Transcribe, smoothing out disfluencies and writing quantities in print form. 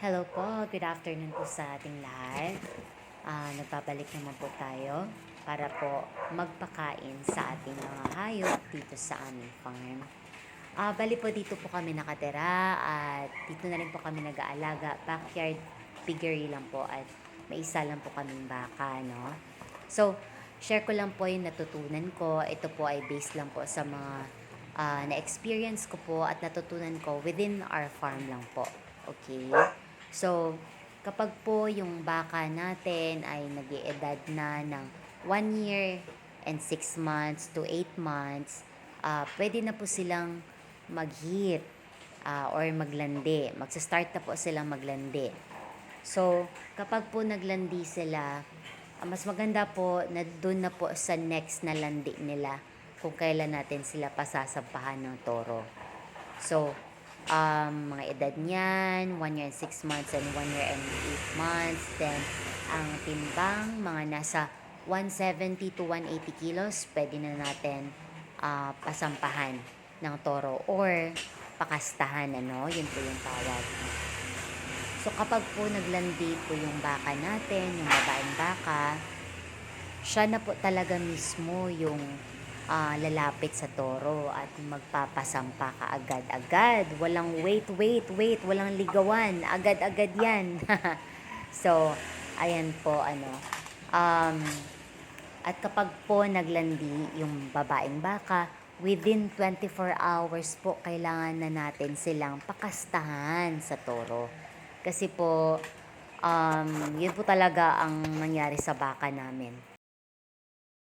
Hello po, good afternoon po sa ating lahat. Nagpabalik naman po tayo para po magpakain sa ating mga hayop dito sa aming farm. Bali po dito po kami nakatira at dito na rin po kami nag-aalaga. Backyard piggery lang po at may isa lang po kaming baka, no? So, share ko lang po yung natutunan ko. Ito po ay based lang po sa mga na-experience ko po at natutunan ko within our farm lang po. Okay? So, kapag po yung baka natin ay nag-iedad na ng 1 year and 6 months to 8 months, pwede na po silang mag-heat or maglandi. Magsa-start na po silang maglandi. So, kapag po naglandi sila, mas maganda po na doon na po sa next na landi nila kung kailan natin sila pasasampahan ng toro. So, mga edad niyan, 1 year and 6 months and 1 year and 8 months. Then, ang timbang, mga nasa 170 to 180 kilos, pwede na natin pasampahan ng toro or pakastahan, ano, yun po yung tawag. So, kapag po naglandi po yung baka natin, yung babaeng baka, siya na po talaga mismo yung lalapit sa toro at magpapasampa ka agad-agad. Walang wait, walang ligawan. Agad-agad yan. So, ayan po, Um, at kapag po naglandi yung babaeng baka, within 24 hours po, kailangan na natin silang pakastahan sa toro. Kasi po, yun po talaga ang nangyari sa baka namin.